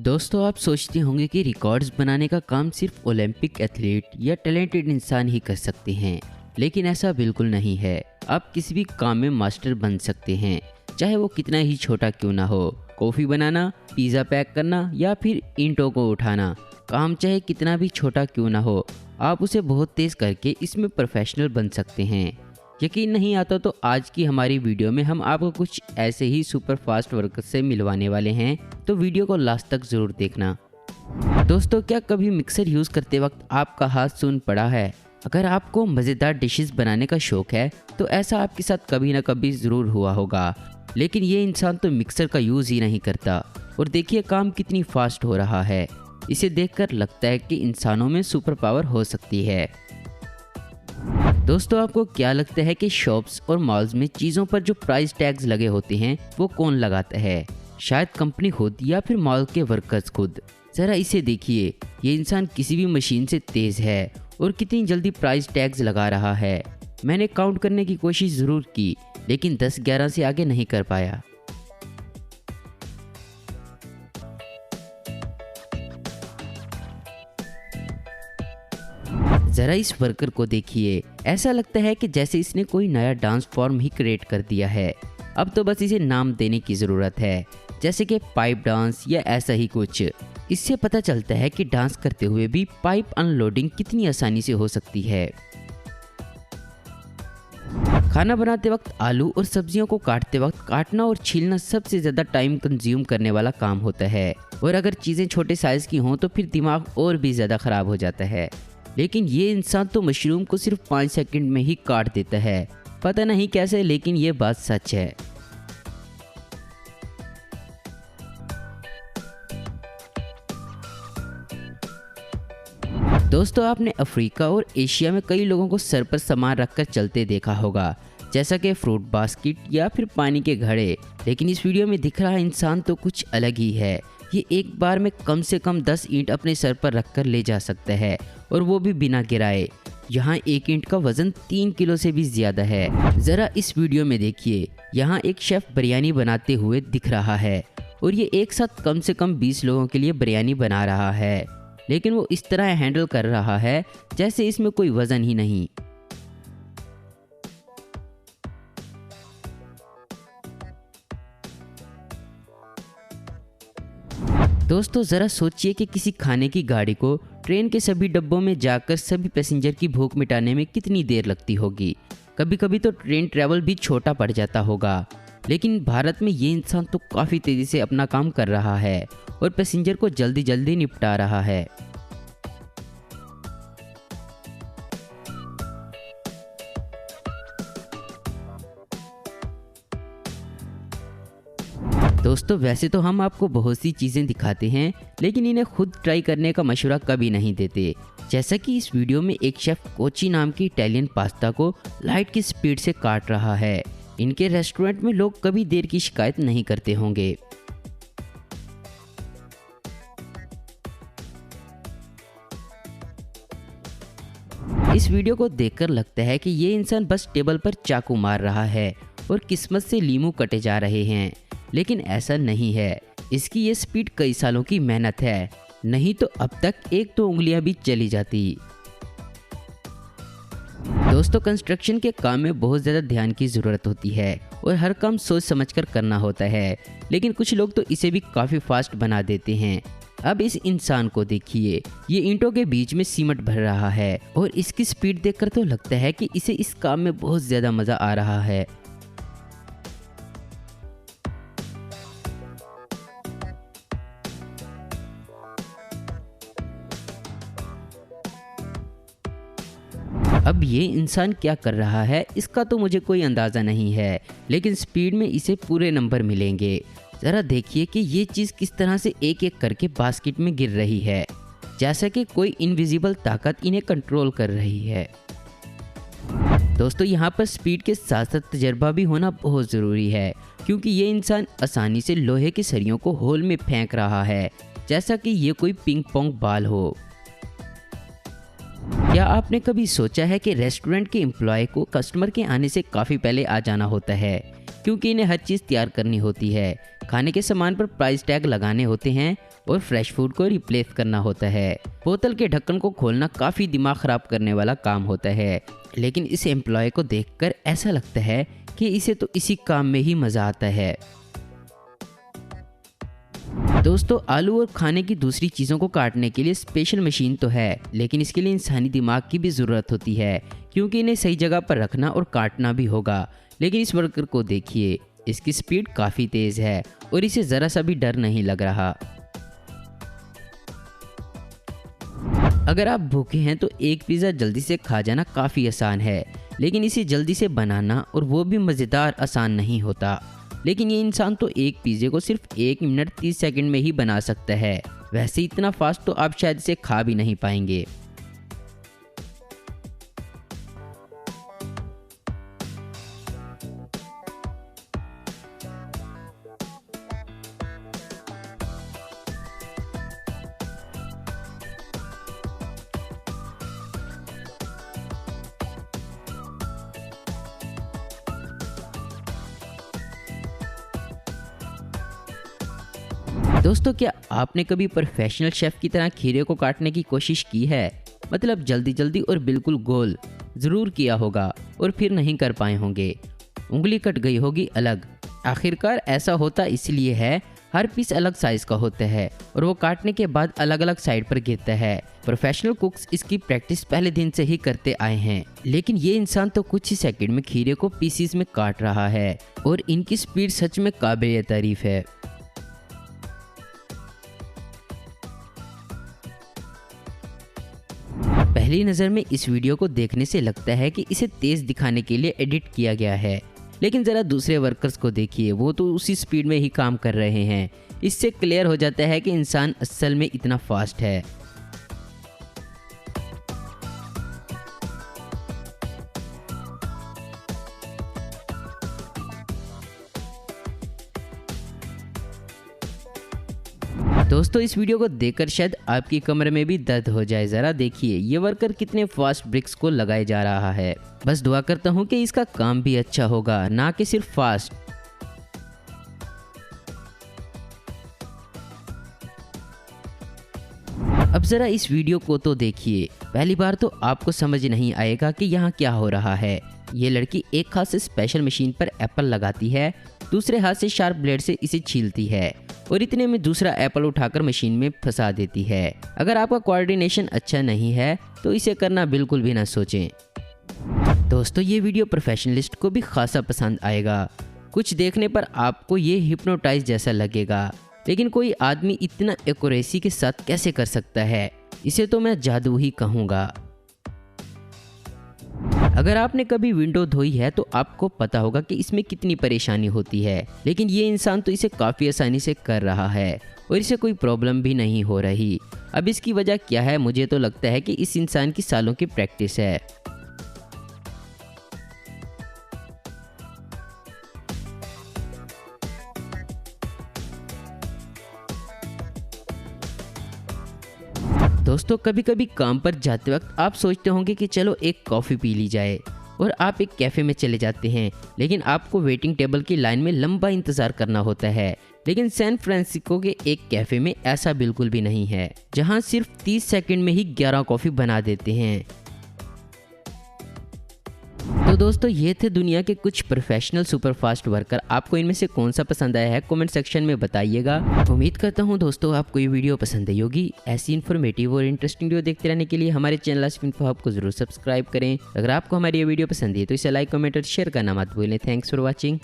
दोस्तों, आप सोचते होंगे कि रिकॉर्ड्स बनाने का काम सिर्फ ओलंपिक एथलीट या टैलेंटेड इंसान ही कर सकते हैं, लेकिन ऐसा बिल्कुल नहीं है। आप किसी भी काम में मास्टर बन सकते हैं, चाहे वो कितना ही छोटा क्यों ना हो। कॉफ़ी बनाना, पिज़्ज़ा पैक करना या फिर ईंटों को उठाना, काम चाहे कितना भी छोटा क्यों ना हो, आप उसे बहुत तेज़ करके इसमें प्रोफेशनल बन सकते हैं। यकीन नहीं आता तो आज की हमारी वीडियो में हम आपको कुछ ऐसे ही सुपर फास्ट वर्कर्स से मिलवाने वाले हैं, तो वीडियो को लास्ट तक ज़रूर देखना। दोस्तों, क्या कभी मिक्सर यूज़ करते वक्त आपका हाथ सून पड़ा है? अगर आपको मज़ेदार डिशेस बनाने का शौक़ है तो ऐसा आपके साथ कभी ना कभी ज़रूर हुआ होगा। लेकिन ये इंसान तो मिक्सर का यूज़ ही नहीं करता, और देखिए काम कितनी फास्ट हो रहा है। इसे देखकर लगता है कि इंसानों में सुपर पावर हो सकती है। दोस्तों, आपको क्या लगता है कि शॉप्स और मॉल्स में चीज़ों पर जो प्राइस टैग्स लगे होते हैं वो कौन लगाता है? शायद कंपनी खुद या फिर मॉल के वर्कर्स खुद। ज़रा इसे देखिए, ये इंसान किसी भी मशीन से तेज़ है और कितनी जल्दी प्राइस टैग्स लगा रहा है। मैंने काउंट करने की कोशिश ज़रूर की, लेकिन 10-11 से आगे नहीं कर पाया। ज़रा इस वर्कर को देखिए, ऐसा लगता है कि जैसे इसने कोई नया डांस फॉर्म ही क्रिएट कर दिया है। अब तो बस इसे नाम देने की ज़रूरत है, जैसे कि पाइप डांस या ऐसा ही कुछ। इससे पता चलता है कि डांस करते हुए भी पाइप अनलोडिंग कितनी आसानी से हो सकती है। खाना बनाते वक्त आलू और सब्जियों को काटते वक्त काटना और छीलना सबसे ज़्यादा टाइम कंज्यूम करने वाला काम होता है, और अगर चीज़ें छोटे साइज़ की हों तो फिर दिमाग और भी ज़्यादा ख़राब हो जाता है। लेकिन ये इंसान तो मशरूम को सिर्फ 5 सेकंड में ही काट देता है। पता नहीं कैसे, लेकिन ये बात सच है। दोस्तों, आपने अफ्रीका और एशिया में कई लोगों को सर पर सामान रखकर चलते देखा होगा, जैसा कि फ्रूट बास्केट या फिर पानी के घड़े। लेकिन इस वीडियो में दिख रहा इंसान तो कुछ अलग ही है। ये एक बार में कम से कम 10 ईंट अपने सर पर रखकर ले जा सकता है, और वो भी बिना गिराए। यहाँ एक ईंट का वजन 3 किलो से भी ज़्यादा है। ज़रा इस वीडियो में देखिए, यहाँ एक शेफ़ बिरयानी बनाते हुए दिख रहा है, और ये एक साथ कम से कम 20 लोगों के लिए बिरयानी बना रहा है। लेकिन वो इस तरह हैंडल कर रहा है जैसे इसमें कोई वज़न ही नहीं। दोस्तों, ज़रा सोचिए कि किसी खाने की गाड़ी को ट्रेन के सभी डब्बों में जाकर सभी पैसेंजर की भूख मिटाने में कितनी देर लगती होगी। कभी कभी तो ट्रेन ट्रैवल भी छोटा पड़ जाता होगा। लेकिन भारत में ये इंसान तो काफ़ी तेज़ी से अपना काम कर रहा है और पैसेंजर को जल्दी जल्दी निपटा रहा है। दोस्तों, वैसे तो हम आपको बहुत सी चीज़ें दिखाते हैं, लेकिन इन्हें खुद ट्राई करने का मशवरा कभी नहीं देते। जैसा कि इस वीडियो में एक शेफ़ कोची नाम की इटालियन पास्ता को लाइट की स्पीड से काट रहा है। इनके रेस्टोरेंट में लोग कभी देर की शिकायत नहीं करते होंगे। इस वीडियो को देखकर लगता है कि ये इंसान बस टेबल पर चाकू मार रहा है और किस्मत से लीमू कटे जा रहे हैं, लेकिन ऐसा नहीं है। इसकी ये स्पीड कई सालों की मेहनत है, नहीं तो अब तक एक तो उंगलियां भी चली जाती। दोस्तों, कंस्ट्रक्शन के काम में बहुत ज़्यादा ध्यान की ज़रूरत होती है और हर काम सोच समझकर करना होता है, लेकिन कुछ लोग तो इसे भी काफ़ी फास्ट बना देते हैं। अब इस इंसान को देखिए, ये ईंटों के बीच में सीमेंट भर रहा है, और इसकी स्पीड देखकर तो लगता है कि इसे इस काम में बहुत ज़्यादा मज़ा आ रहा है। अब ये इंसान क्या कर रहा है इसका तो मुझे कोई अंदाज़ा नहीं है, लेकिन स्पीड में इसे पूरे नंबर मिलेंगे। ज़रा देखिए कि ये चीज़ किस तरह से एक एक करके बास्केट में गिर रही है, जैसा कि कोई इनविजिबल ताकत इन्हें कंट्रोल कर रही है। दोस्तों, यहाँ पर स्पीड के साथ साथ तजर्बा भी होना बहुत ज़रूरी है, क्योंकि ये इंसान आसानी से लोहे की सरियों को होल में फेंक रहा है, जैसा कि ये कोई पिंग पोंग बाल हो। क्या आपने कभी सोचा है कि रेस्टोरेंट के एम्प्लॉय को कस्टमर के आने से काफ़ी पहले आ जाना होता है? क्योंकि इन्हें हर चीज़ तैयार करनी होती है। खाने के सामान पर प्राइस टैग लगाने होते हैं और फ्रेश फूड को रिप्लेस करना होता है। बोतल के ढक्कन को खोलना काफ़ी दिमाग ख़राब करने वाला काम होता है, लेकिन इस एम्प्लॉय को देखकर ऐसा लगता है कि इसे तो इसी काम में ही मज़ा आता है। दोस्तों, आलू और खाने की दूसरी चीज़ों को काटने के लिए स्पेशल मशीन तो है, लेकिन इसके लिए इंसानी दिमाग की भी ज़रूरत होती है, क्योंकि इन्हें सही जगह पर रखना और काटना भी होगा। लेकिन इस वर्कर को देखिए, इसकी स्पीड काफ़ी तेज़ है और इसे ज़रा सा भी डर नहीं लग रहा। अगर आप भूखे हैं तो एक पिज़्ज़ा जल्दी से खा जाना काफ़ी आसान है, लेकिन इसे जल्दी से बनाना और वो भी मज़ेदार आसान नहीं होता। लेकिन ये इंसान तो एक पिज़्ज़े को सिर्फ 1 मिनट 30 सेकंड में ही बना सकता है। वैसे इतना फास्ट तो आप शायद इसे खा भी नहीं पाएंगे। दोस्तों, क्या आपने कभी प्रोफेशनल शेफ की तरह खीरे को काटने की कोशिश की है? मतलब जल्दी जल्दी और बिल्कुल गोल। ज़रूर किया होगा और फिर नहीं कर पाए होंगे। उंगली कट गई होगी अलग। आखिरकार ऐसा होता इसलिए है, हर पीस अलग साइज़ का होता है और वो काटने के बाद अलग अलग साइड पर गिरता है। प्रोफेशनल कुक्स इसकी प्रैक्टिस पहले दिन से ही करते आए हैं, लेकिन ये इंसान तो कुछ ही सेकंड में खीरे को पीसीस में काट रहा है और इनकी स्पीड सच में काबिल तारीफ है। पहली नज़र में इस वीडियो को देखने से लगता है कि इसे तेज़ दिखाने के लिए एडिट किया गया है, लेकिन ज़रा दूसरे वर्कर्स को देखिए, वो तो उसी स्पीड में ही काम कर रहे हैं। इससे क्लियर हो जाता है कि इंसान असल में इतना फास्ट है। दोस्तों, इस वीडियो को देखकर शायद आपकी कमर में भी दर्द हो जाए। ज़रा देखिए ये वर्कर कितने फास्ट ब्रिक्स को लगाए जा रहा है। बस दुआ करता हूँ कि इसका काम भी अच्छा होगा, ना कि सिर्फ फास्ट। अब ज़रा इस वीडियो को तो देखिए। पहली बार तो आपको समझ नहीं आएगा कि यहाँ क्या हो रहा है। ये लड़की एक हाथ से स्पेशल मशीन पर एप्पल लगाती है, दूसरे हाथ से शार्प ब्लेड से इसे छीलती है और इतने में दूसरा एप्पल उठाकर मशीन में फंसा देती है। अगर आपका कोऑर्डिनेशन अच्छा नहीं है तो इसे करना बिल्कुल भी ना सोचें। दोस्तों, ये वीडियो प्रोफेशनलिस्ट को भी खासा पसंद आएगा। कुछ देखने पर आपको ये हिप्नोटाइज जैसा लगेगा, लेकिन कोई आदमी इतना एक्यूरेसी के साथ कैसे कर सकता है? इसे तो मैं जादू ही कहूँगा। अगर आपने कभी विंडो धोई है तो आपको पता होगा कि इसमें कितनी परेशानी होती है, लेकिन ये इंसान तो इसे काफ़ी आसानी से कर रहा है और इसे कोई प्रॉब्लम भी नहीं हो रही। अब इसकी वजह क्या है? मुझे तो लगता है कि इस इंसान की सालों की प्रैक्टिस है। दोस्तों, कभी कभी काम पर जाते वक्त आप सोचते होंगे कि चलो एक कॉफ़ी पी ली जाए और आप एक कैफ़े में चले जाते हैं, लेकिन आपको वेटिंग टेबल की लाइन में लंबा इंतज़ार करना होता है। लेकिन सैन फ्रांसिस्को के एक कैफ़े में ऐसा बिल्कुल भी नहीं है, जहां सिर्फ 30 सेकंड में ही 11 कॉफ़ी बना देते हैं। तो दोस्तों, ये थे दुनिया के कुछ प्रोफेशनल सुपरफास्ट वर्कर। आपको इनमें से कौन सा पसंद आया है कमेंट सेक्शन में बताइएगा। उम्मीद करता हूँ दोस्तों आपको ये वीडियो पसंद आई होगी। ऐसी इन्फॉर्मेटिव और इंटरेस्टिंग वीडियो देखते रहने के लिए हमारे चैनल आसिफ इन्फो हब को जरूर सब्सक्राइब करें। अगर आपको हमारी ये वीडियो पसंद है तो इसे लाइक, कमेंट और शेयर करना मत भूलें। Thanks for watching.